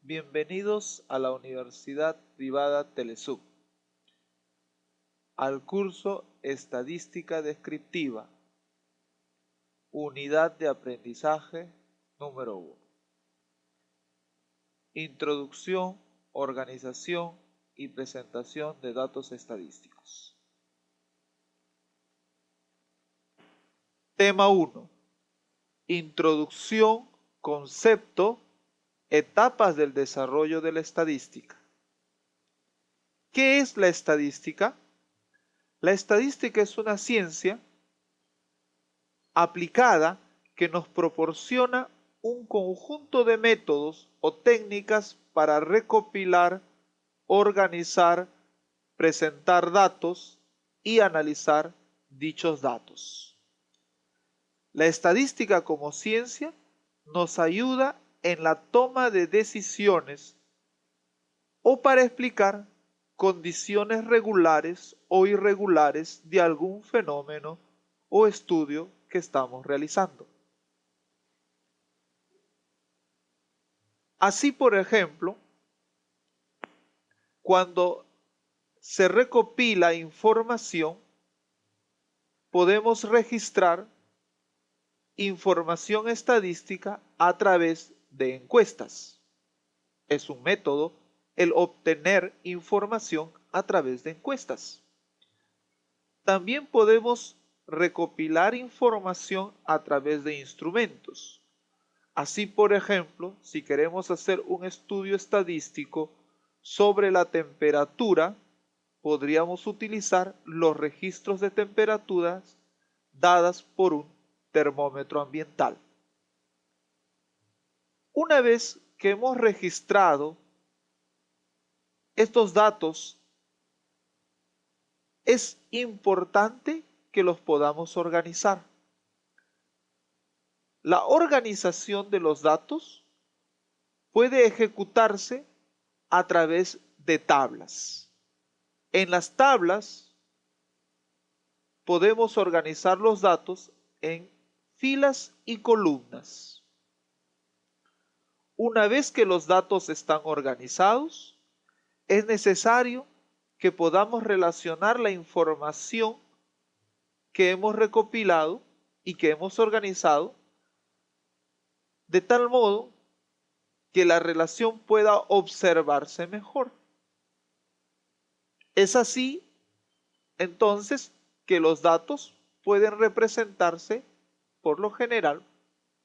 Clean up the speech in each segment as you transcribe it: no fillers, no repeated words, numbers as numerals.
Bienvenidos a la Universidad Privada Telesub, al curso Estadística Descriptiva, Unidad de Aprendizaje número 1. Introducción, organización y presentación de datos estadísticos. Tema 1. Introducción, concepto, etapas del desarrollo de la estadística. ¿Qué es la estadística? La estadística es una ciencia aplicada que nos proporciona un conjunto de métodos o técnicas para recopilar, organizar, presentar datos y analizar dichos datos. La estadística como ciencia nos ayuda en la toma de decisiones o para explicar condiciones regulares o irregulares de algún fenómeno o estudio que estamos realizando. Así, por ejemplo, cuando se recopila información, podemos registrar información estadística a través de encuestas. Es un método el obtener información a través de encuestas. También podemos recopilar información a través de instrumentos. Así, por ejemplo, si queremos hacer un estudio estadístico sobre la temperatura, podríamos utilizar los registros de temperaturas dadas por un termómetro ambiental. Una vez que hemos registrado estos datos, es importante que los podamos organizar. La organización de los datos puede ejecutarse a través de tablas. En las tablas podemos organizar los datos en filas y columnas. Una vez que los datos están organizados, es necesario que podamos relacionar la información que hemos recopilado y que hemos organizado de tal modo que la relación pueda observarse mejor. Es así, entonces, que los datos pueden representarse, por lo general,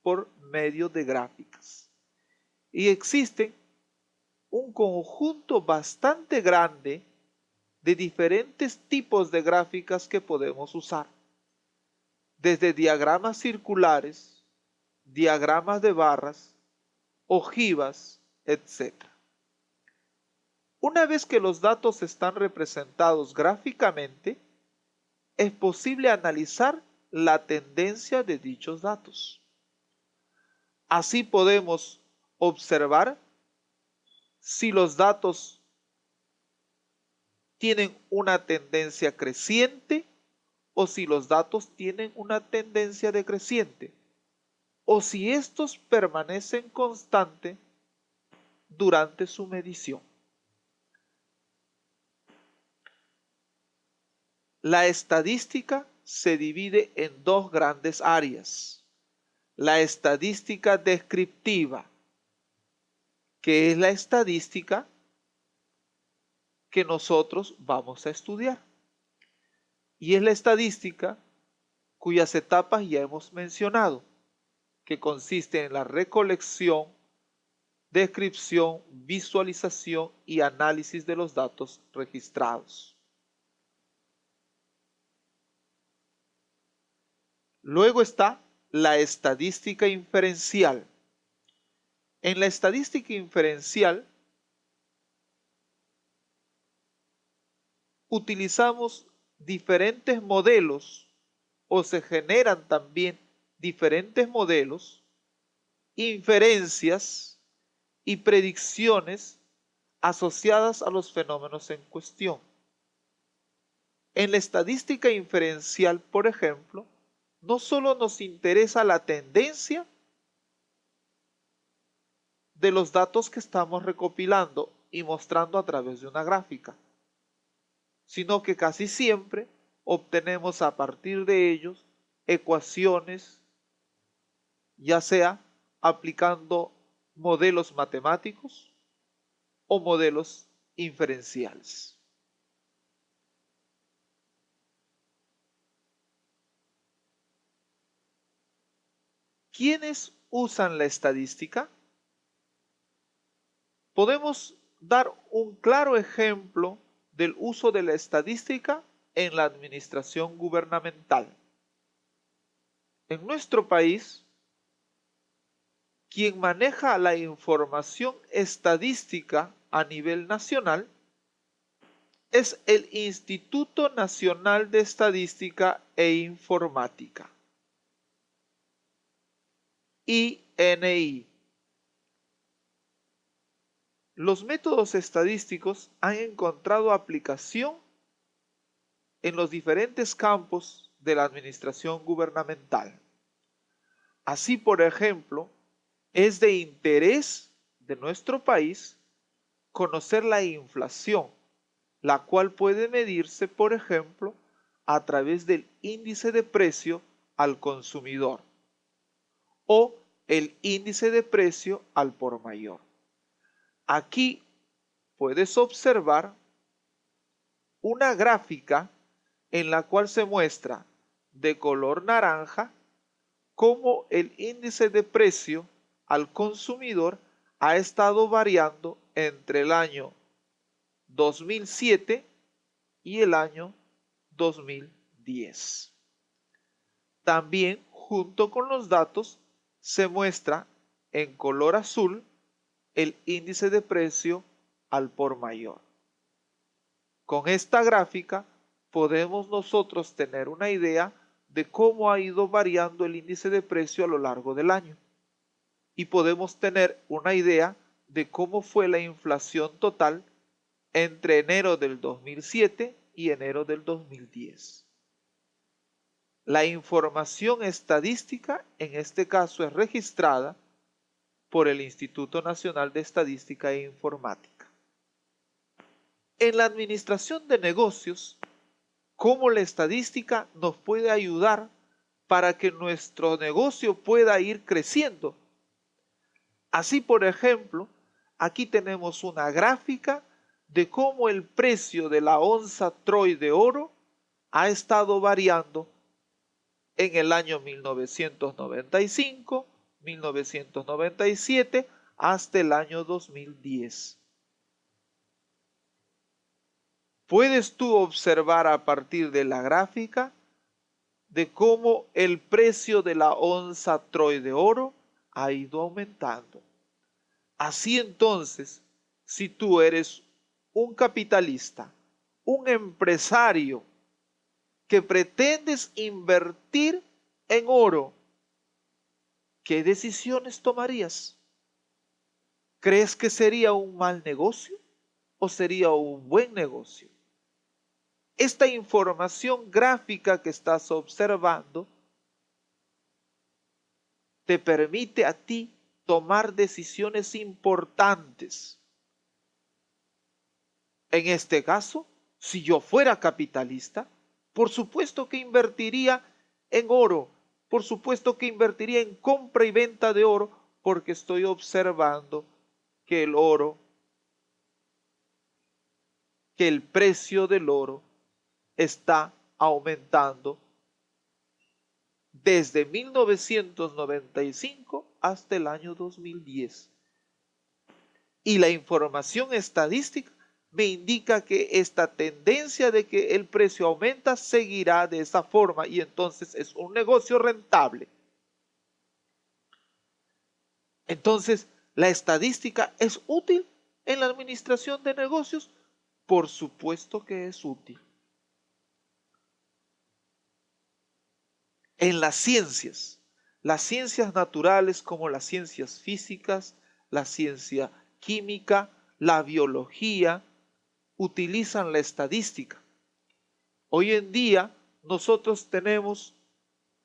por medio de gráficas. Y existen un conjunto bastante grande de diferentes tipos de gráficas que podemos usar. Desde diagramas circulares, diagramas de barras, ojivas, etc. Una vez que los datos están representados gráficamente, es posible analizar la tendencia de dichos datos. Así podemos observar si los datos tienen una tendencia creciente o si los datos tienen una tendencia decreciente o si estos permanecen constantes durante su medición. La estadística se divide en dos grandes áreas. La estadística descriptiva, que es la estadística que nosotros vamos a estudiar. Y es la estadística cuyas etapas ya hemos mencionado, que consiste en la recolección, descripción, visualización y análisis de los datos registrados. Luego está la estadística inferencial. En la estadística inferencial utilizamos diferentes modelos o se generan también diferentes modelos, inferencias y predicciones asociadas a los fenómenos en cuestión. En la estadística inferencial, por ejemplo, no solo nos interesa la tendencia de los datos que estamos recopilando y mostrando a través de una gráfica, sino que casi siempre obtenemos a partir de ellos ecuaciones, ya sea aplicando modelos matemáticos o modelos inferenciales. ¿Quiénes usan la estadística? Podemos dar un claro ejemplo del uso de la estadística en la administración gubernamental. En nuestro país, quien maneja la información estadística a nivel nacional es el Instituto Nacional de Estadística e Informática, INI. Los métodos estadísticos han encontrado aplicación en los diferentes campos de la administración gubernamental. Así, por ejemplo, es de interés de nuestro país conocer la inflación, la cual puede medirse, por ejemplo, a través del índice de precio al consumidor o el índice de precio al por mayor. Aquí puedes observar una gráfica en la cual se muestra de color naranja cómo el índice de precio al consumidor ha estado variando entre el año 2007 y el año 2010. También, junto con los datos, se muestra en color azul el índice de precio al por mayor. Con esta gráfica podemos nosotros tener una idea de cómo ha ido variando el índice de precio a lo largo del año. Y podemos tener una idea de cómo fue la inflación total entre enero del 2007 y enero del 2010. La información estadística en este caso es registrada por el Instituto Nacional de Estadística e Informática. En la administración de negocios, ¿cómo la estadística nos puede ayudar para que nuestro negocio pueda ir creciendo? Así, por ejemplo, aquí tenemos una gráfica de cómo el precio de la onza Troy de oro ha estado variando en el año 1995, 1997 hasta el año 2010. Puedes tú observar a partir de la gráfica de cómo el precio de la onza Troy de oro ha ido aumentando. Así entonces, si tú eres un capitalista, un empresario que pretendes invertir en oro, ¿qué decisiones tomarías? ¿Crees que sería un mal negocio o sería un buen negocio? Esta información gráfica que estás observando te permite a ti tomar decisiones importantes. En este caso, si yo fuera capitalista, por supuesto que invertiría en oro, por supuesto que invertiría en compra y venta de oro, porque estoy observando que el oro, que el precio del oro está aumentando desde 1995 hasta el año 2010. Y la información estadística me indica que esta tendencia de que el precio aumenta seguirá de esa forma y entonces es un negocio rentable. Entonces, ¿la estadística es útil en la administración de negocios? Por supuesto que es útil. En las ciencias naturales como las ciencias físicas, la ciencia química, la biología, utilizan la estadística. Hoy en día nosotros tenemos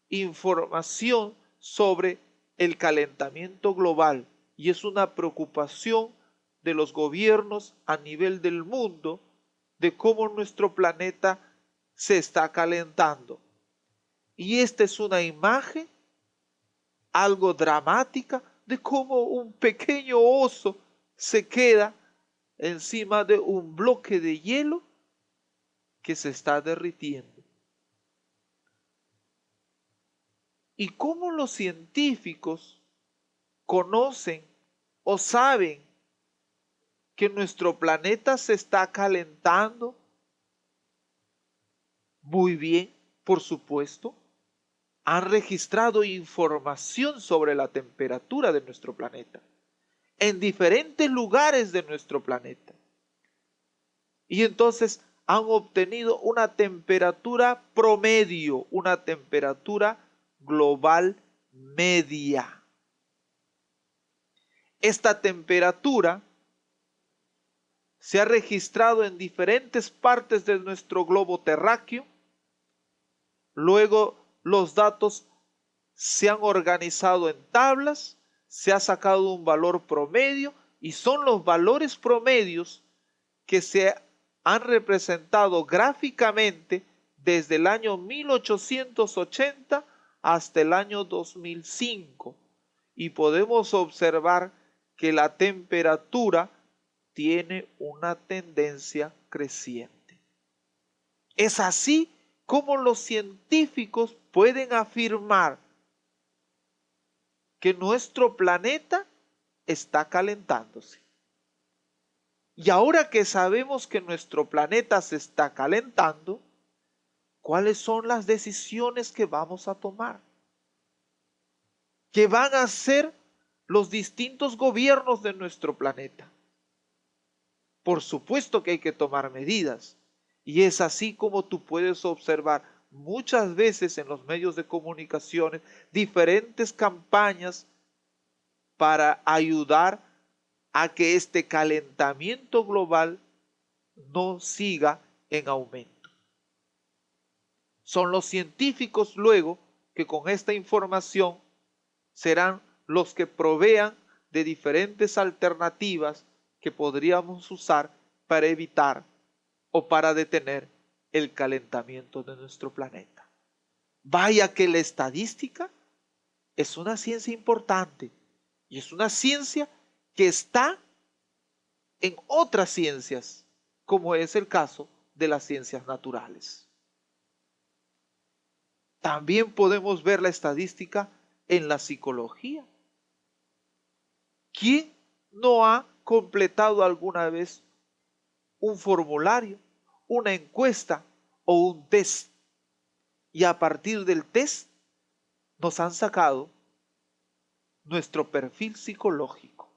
información sobre el calentamiento global, y es una preocupación de los gobiernos a nivel del mundo de cómo nuestro planeta se está calentando. Y esta es una imagen algo dramática de cómo un pequeño oso se queda encima de un bloque de hielo que se está derritiendo. Y cómo los científicos conocen o saben que nuestro planeta se está calentando. Muy bien, por supuesto, han registrado información sobre la temperatura de nuestro planeta en diferentes lugares de nuestro planeta. Y entonces han obtenido una temperatura promedio, una temperatura global media. Esta temperatura se ha registrado en diferentes partes de nuestro globo terráqueo. Luego los datos se han organizado en tablas, se ha sacado un valor promedio y son los valores promedios que se han representado gráficamente desde el año 1880 hasta el año 2005 y podemos observar que la temperatura tiene una tendencia creciente. Es así como los científicos pueden afirmar que nuestro planeta está calentándose. Y ahora que sabemos que nuestro planeta se está calentando, ¿cuáles son las decisiones que vamos a tomar? ¿Qué van a hacer los distintos gobiernos de nuestro planeta? Por supuesto que hay que tomar medidas. Y es así como tú puedes observar muchas veces en los medios de comunicaciones diferentes campañas para ayudar a que este calentamiento global no siga en aumento. Son los científicos luego que con esta información serán los que provean de diferentes alternativas que podríamos usar para evitar o para detener el calentamiento de nuestro planeta. Vaya que la estadística es una ciencia importante y es una ciencia que está en otras ciencias, como es el caso de las ciencias naturales. También podemos ver la estadística en la psicología. ¿Quién no ha completado alguna vez un formulario, una encuesta o un test? Y a partir del test nos han sacado nuestro perfil psicológico.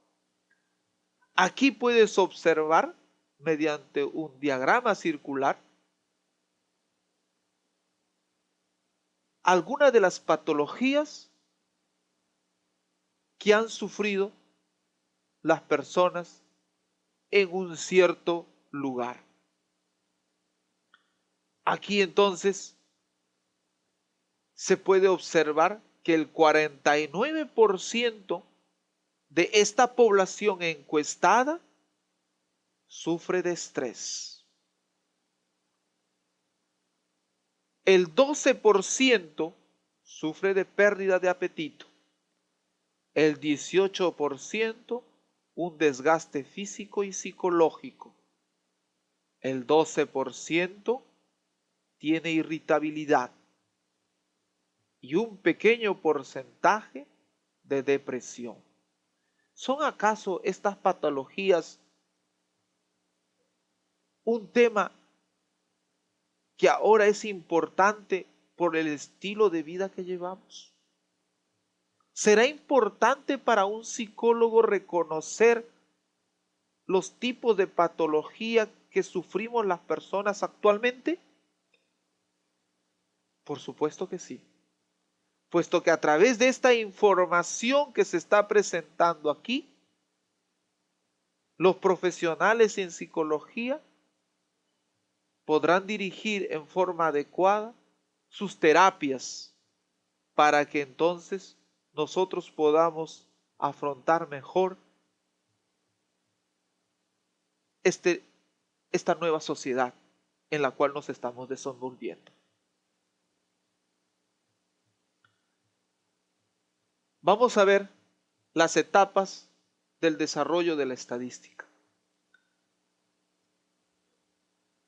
Aquí puedes observar mediante un diagrama circular algunas de las patologías que han sufrido las personas en un cierto lugar. Aquí entonces se puede observar que el 49% de esta población encuestada sufre de estrés. El 12% sufre de pérdida de apetito. El 18% un desgaste físico y psicológico. El 12% tiene irritabilidad. Y un pequeño porcentaje de depresión. ¿Son acaso estas patologías un tema que ahora es importante por el estilo de vida que llevamos? ¿Será importante para un psicólogo reconocer los tipos de patología que sufrimos las personas actualmente? Por supuesto que sí. Puesto que a través de esta información que se está presentando aquí, los profesionales en psicología podrán dirigir en forma adecuada sus terapias para que entonces nosotros podamos afrontar mejor esta nueva sociedad en la cual nos estamos desenvolviendo. Vamos a ver las etapas del desarrollo de la estadística.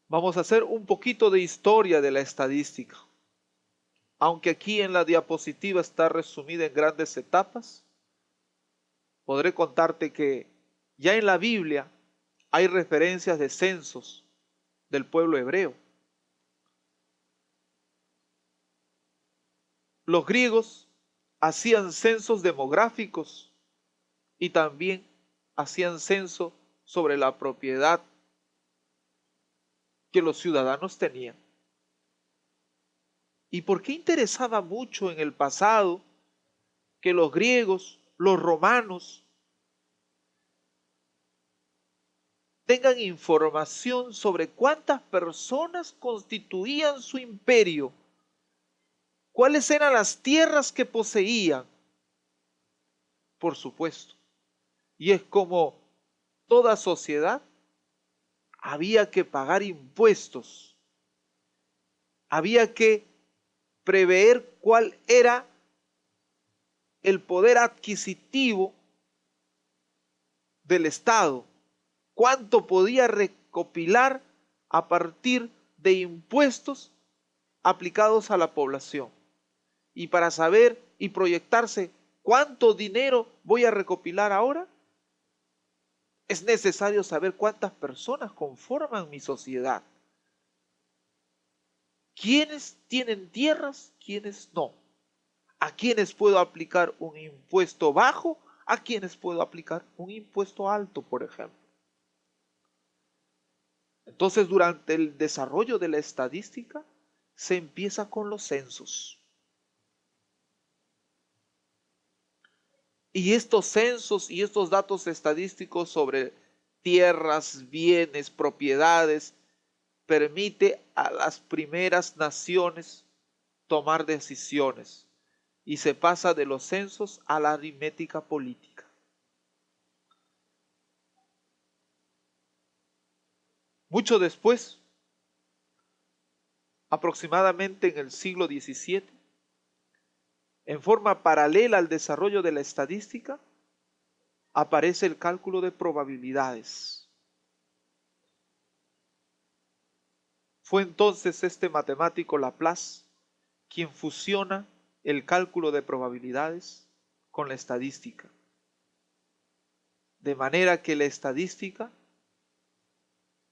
Vamos a hacer un poquito de historia de la estadística. Aunque aquí en la diapositiva está resumida en grandes etapas, podré contarte que ya en la Biblia hay referencias de censos del pueblo hebreo. Los griegos hacían censos demográficos y también hacían censo sobre la propiedad que los ciudadanos tenían. ¿Y por qué interesaba mucho en el pasado que los griegos, los romanos, tengan información sobre cuántas personas constituían su imperio? ¿Cuáles eran las tierras que poseían? Por supuesto. Y es como toda sociedad, había que pagar impuestos. Había que prever cuál era el poder adquisitivo del Estado, cuánto podía recopilar a partir de impuestos aplicados a la población. Y para saber y proyectarse cuánto dinero voy a recopilar ahora, es necesario saber cuántas personas conforman mi sociedad. ¿Quiénes tienen tierras? ¿Quiénes no? ¿A quiénes puedo aplicar un impuesto bajo? ¿A quiénes puedo aplicar un impuesto alto, por ejemplo? Entonces, durante el desarrollo de la estadística, se empieza con los censos. Y estos censos y estos datos estadísticos sobre tierras, bienes, propiedades, permite a las primeras naciones tomar decisiones y se pasa de los censos a la aritmética política. Mucho después, aproximadamente en el siglo XVII, en forma paralela al desarrollo de la estadística, aparece el cálculo de probabilidades. Fue entonces este matemático Laplace quien fusiona el cálculo de probabilidades con la estadística. De manera que la estadística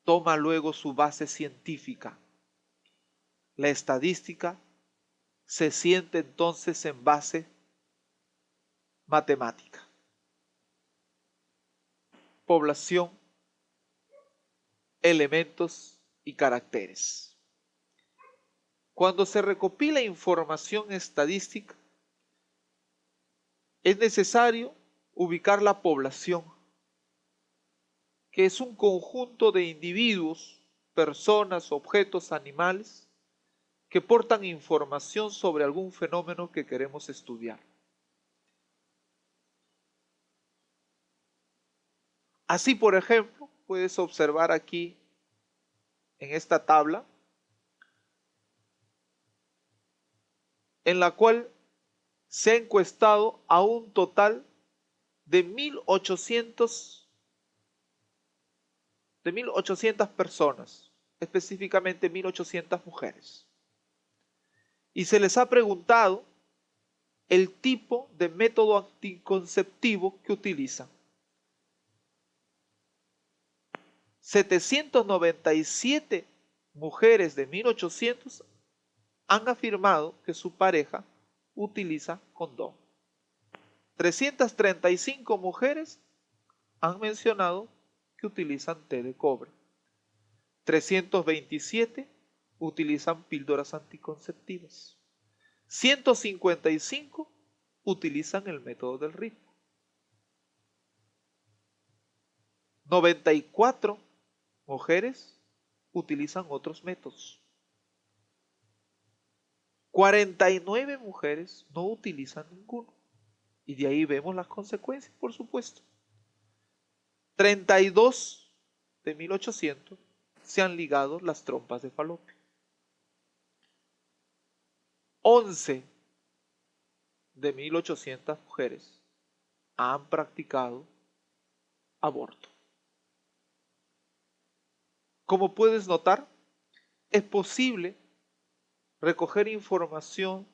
toma luego su base científica. La estadística se siente entonces en base matemática. Población, elementos y caracteres. Cuando se recopila información estadística, es necesario ubicar la población, que es un conjunto de individuos, personas, objetos, animales, que portan información sobre algún fenómeno que queremos estudiar. Así, por ejemplo, puedes observar aquí en esta tabla, en la cual se ha encuestado a un total de 1.800 personas, específicamente 1.800 mujeres. Y se les ha preguntado el tipo de método anticonceptivo que utilizan. 797 mujeres de 1.800 han afirmado que su pareja utiliza condón. 335 mujeres han mencionado que utilizan té de cobre. 327 utilizan píldoras anticonceptivas. 155 utilizan el método del ritmo. 94 mujeres utilizan otros métodos. 49 mujeres no utilizan ninguno. Y de ahí vemos las consecuencias, por supuesto. 32 de 1800 se han ligado las trompas de falopio. 11 de 1800 mujeres han practicado aborto. Como puedes notar, es posible recoger información,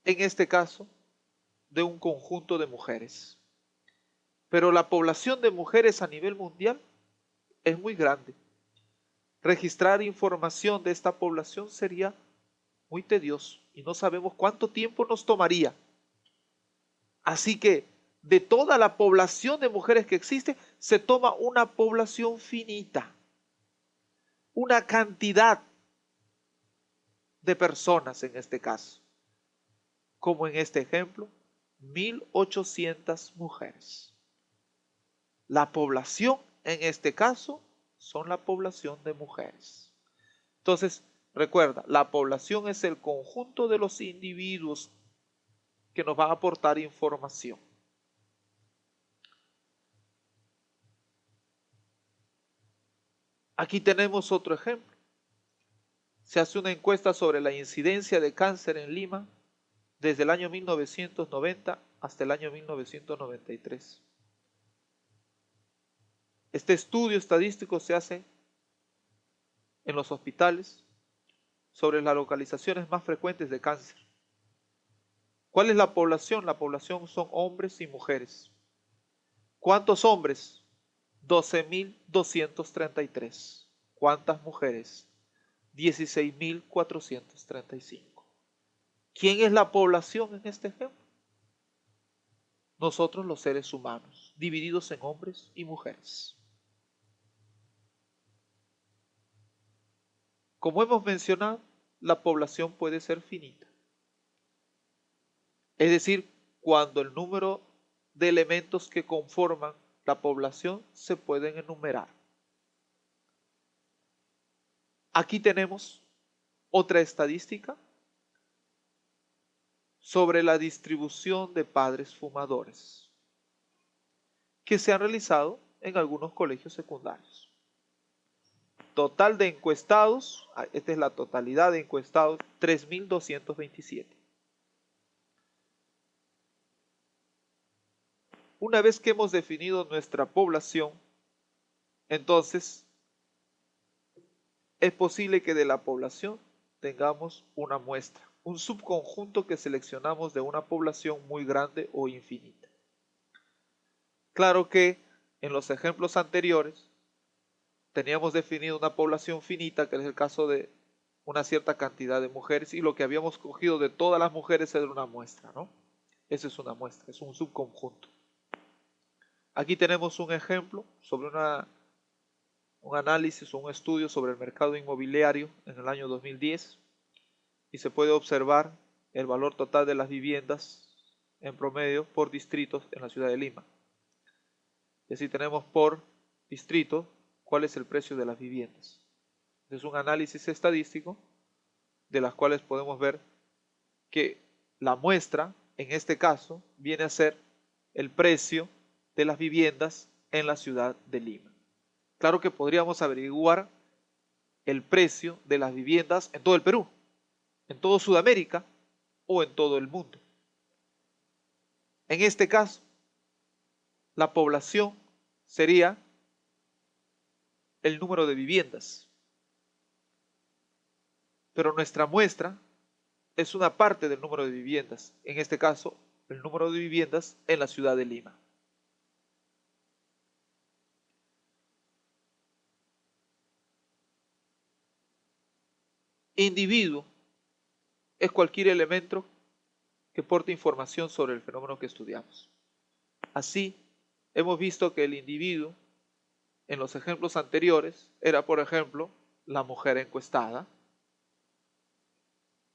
en este caso, de un conjunto de mujeres. Pero la población de mujeres a nivel mundial es muy grande. Registrar información de esta población sería muy tedioso y no sabemos cuánto tiempo nos tomaría. Así que de toda la población de mujeres que existe, se toma una población finita, una cantidad de personas en este caso, como en este ejemplo, 1800 mujeres. La población en este caso son la población de mujeres. Entonces, recuerda, la población es el conjunto de los individuos que nos van a aportar información. Aquí tenemos otro ejemplo. Se hace una encuesta sobre la incidencia de cáncer en Lima desde el año 1990 hasta el año 1993. Este estudio estadístico se hace en los hospitales sobre las localizaciones más frecuentes de cáncer. ¿Cuál es la población? La población son hombres y mujeres. ¿Cuántos hombres? 12.233. ¿Cuántas mujeres? 16.435. ¿Quién es la población en este ejemplo? Nosotros los seres humanos, divididos en hombres y mujeres. Como hemos mencionado, la población puede ser finita. Es decir, cuando el número de elementos que conforman la población se pueden enumerar. Aquí tenemos otra estadística sobre la distribución de padres fumadores que se han realizado en algunos colegios secundarios. Total de encuestados, esta es la totalidad de encuestados, 3.227. Una vez que hemos definido nuestra población, entonces es posible que de la población tengamos una muestra, un subconjunto que seleccionamos de una población muy grande o infinita. Claro que en los ejemplos anteriores teníamos definido una población finita, que es el caso de una cierta cantidad de mujeres, y lo que habíamos cogido de todas las mujeres era una muestra, ¿no? Eso es una muestra, es un subconjunto. Aquí tenemos un ejemplo sobre un análisis o un estudio sobre el mercado inmobiliario en el año 2010 y se puede observar el valor total de las viviendas en promedio por distritos en la ciudad de Lima. Y así tenemos por distrito cuál es el precio de las viviendas. Es un análisis estadístico de las cuales podemos ver que la muestra, en este caso, viene a ser el precio de las viviendas en la ciudad de Lima. Claro que podríamos averiguar el precio de las viviendas en todo el Perú, en todo Sudamérica o en todo el mundo. En este caso, la población sería el número de viviendas. Pero nuestra muestra es una parte del número de viviendas, en este caso, el número de viviendas en la ciudad de Lima. Individuo es cualquier elemento que porte información sobre el fenómeno que estudiamos. Así, hemos visto que el individuo, en los ejemplos anteriores, era, por ejemplo, la mujer encuestada,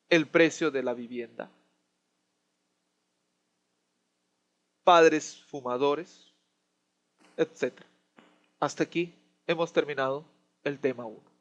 el precio de la vivienda, padres fumadores, etc. Hasta aquí hemos terminado el tema 1.